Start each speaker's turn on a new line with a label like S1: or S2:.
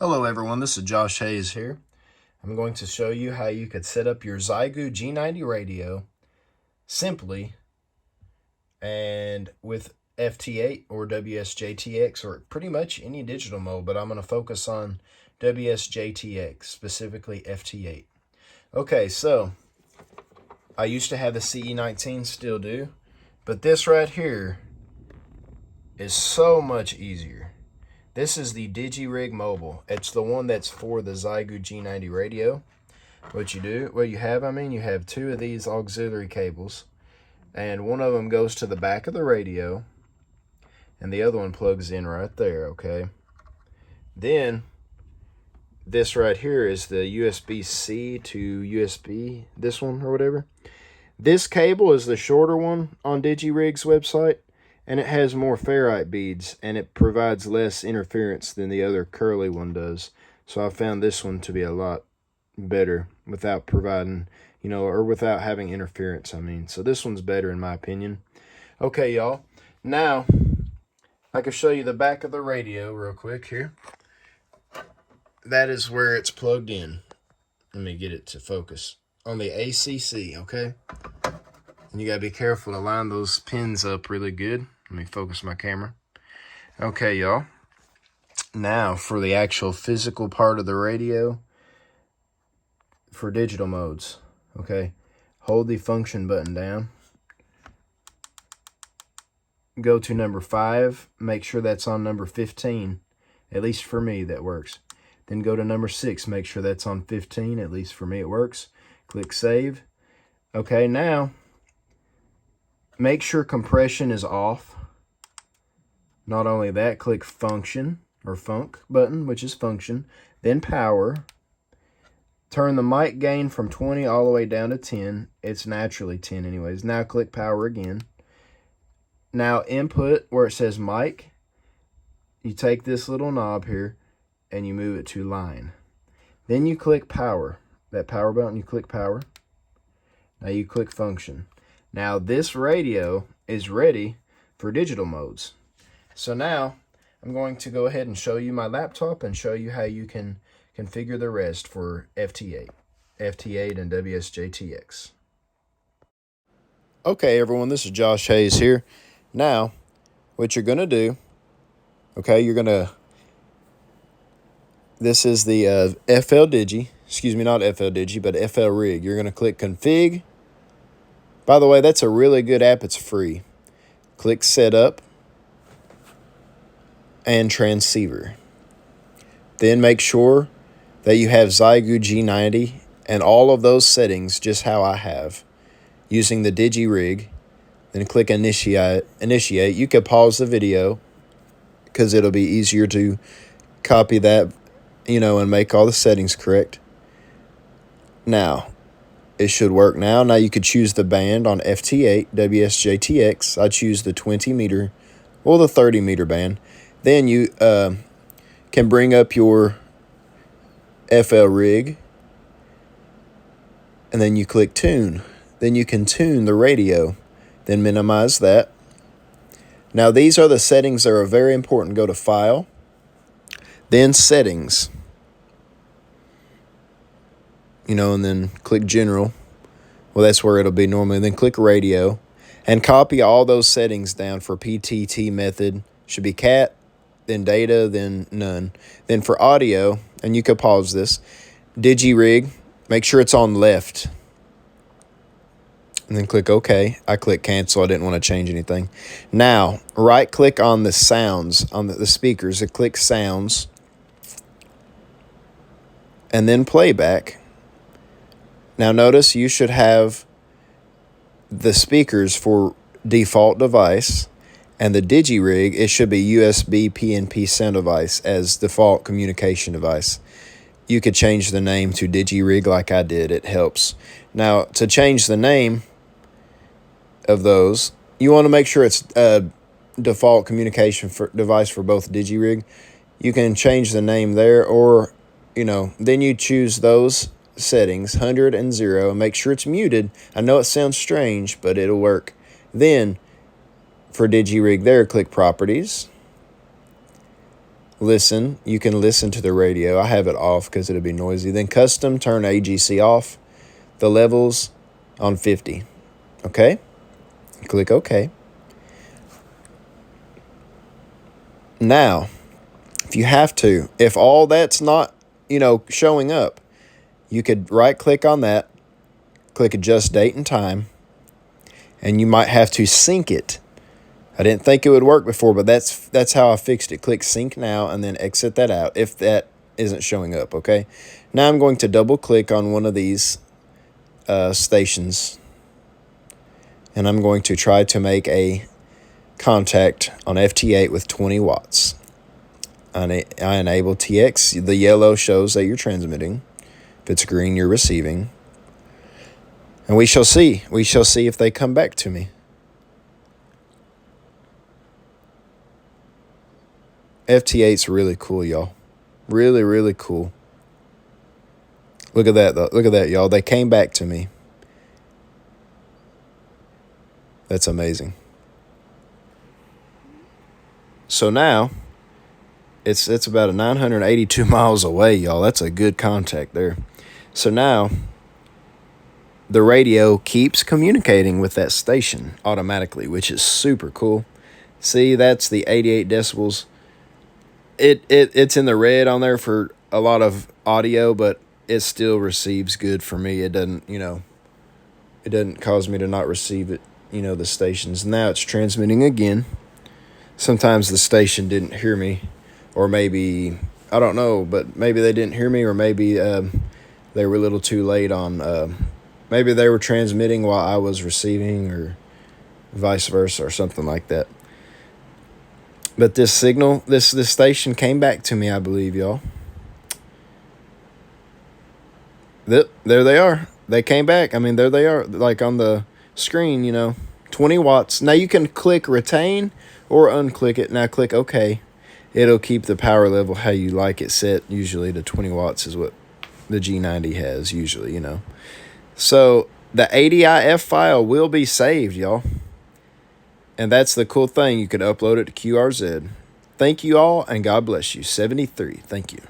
S1: Hello everyone, this is Josh Hayes here. I'm going to show you how you could set up your Xiegu G90 radio simply and with FT8 or WSJT-X or pretty much any digital mode, but I'm going to focus on WSJT-X, specifically FT8. Okay, so I used to have the CE19, still do, but this right here is so much easier. This is the DigiRig Mobile. It's the one that's for the Xiegu G90 radio. You have two of these auxiliary cables, and one of them goes to the back of the radio, and the other one plugs in right there, okay? Then, this right here is the USB-C to USB, this one or whatever. This cable is the shorter one on DigiRig's website, and it has more ferrite beads, and it provides less interference than the other curly one does. So I found this one to be a lot better without providing, or without having interference, So this one's better in my opinion. Okay, y'all. Now, I can show you the back of the radio real quick here. That is where it's plugged in. Let me get it to focus. On the ACC, okay? And you gotta be careful to line those pins up really good. Let me focus my camera. Okay, y'all. Now, for the actual physical part of the radio, for digital modes, okay? Hold the function button down. Go to number 5. Make sure that's on number 15. At least for me, that works. Then go to number 6. Make sure that's on 15. At least for me, it works. Click Save. Okay, now, make sure compression is off. Not only that, click Function or Func button, which is Function. Then Power. Turn the mic gain from 20 all the way down to 10. It's naturally 10 anyways. Now click Power again. Now input where it says mic. You take this little knob here and you move it to line. Then you click Power. That power button, you click Power. Now you click Function. Now this radio is ready for digital modes. So now I'm going to go ahead and show you my laptop and show you how you can configure the rest for FT8 and WSJT-X. Okay, everyone, this is Josh Hayes here. Now, what you're going to do, okay, this is the FL Digi, not FL Digi, but FL Rig. You're going to click Config. By the way, that's a really good app. It's free. Click Setup and Transceiver. Then make sure that you have Xiegu G90 and all of those settings just how I have using the DigiRig. Then click Initiate. You can pause the video because it'll be easier to copy that, and make all the settings correct. Now, it should work now. Now you could choose the band on FT8, WSJT-X. I choose the 20 meter or the 30 meter band. Then you can bring up your FL rig, and then you click Tune. Then you can tune the radio. Then minimize that. Now these are the settings that are very important. Go to File, then Settings. And then click General. Well, that's where it'll be normally. Then click Radio. And copy all those settings down for PTT method. Should be CAT, then Data, then None. Then for audio, and you can pause this, DigiRig, make sure it's on left. And then click OK. I click Cancel. I didn't want to change anything. Now, right-click on the sounds, on the speakers. Click Sounds. And then Playback. Now notice you should have the speakers for default device, and the DigiRig, it should be USB PNP sound device as default communication device. You could change the name to DigiRig like I did. It helps. Now, to change the name of those, you want to make sure it's a default communication device for both DigiRig. You can change the name there, or, then you choose those settings, 100 and 0, and make sure it's muted. I know it sounds strange, but it'll work. Then, for DigiRig there, click Properties. listen. You can listen to the radio. I have it off because it'll be noisy. Then custom, turn AGC off. The levels on 50. Okay? Click OK. Now, if you have to, if all that's not, showing up, you could right-click on that, click Adjust Date and Time, and you might have to sync it. I didn't think it would work before, but that's how I fixed it. Click Sync Now, and then exit that out if that isn't showing up, okay? Now I'm going to double-click on one of these stations, and I'm going to try to make a contact on FT8 with 20 watts. I enable TX. The yellow shows that you're transmitting. If it's green, you're receiving. And we shall see. We shall see if they come back to me. FT8's really cool, y'all. Really, really cool. Look at that, though. Look at that, y'all. They came back to me. That's amazing. So now, it's about 982 miles away, y'all. That's a good contact there. So now, the radio keeps communicating with that station automatically, which is super cool. See, that's the 88 decibels. It's in the red on there for a lot of audio, but it still receives good for me. It doesn't, it doesn't cause me to not receive it, the stations. Now it's transmitting again. Sometimes the station didn't hear me, or maybe, I don't know, but maybe they didn't hear me, or maybe they were a little too late on, maybe they were transmitting while I was receiving, or vice versa, or something like that. But this signal, this station came back to me, I believe, y'all. There they are. They came back. I mean, there they are, like on the screen, 20 watts. Now you can click retain or unclick it. Now click OK. It'll keep the power level how you like it set. Usually to 20 watts is what the G90 has usually, So the ADIF file will be saved, y'all. And that's the cool thing. You could upload it to QRZ. Thank you all, and God bless you. 73. Thank you.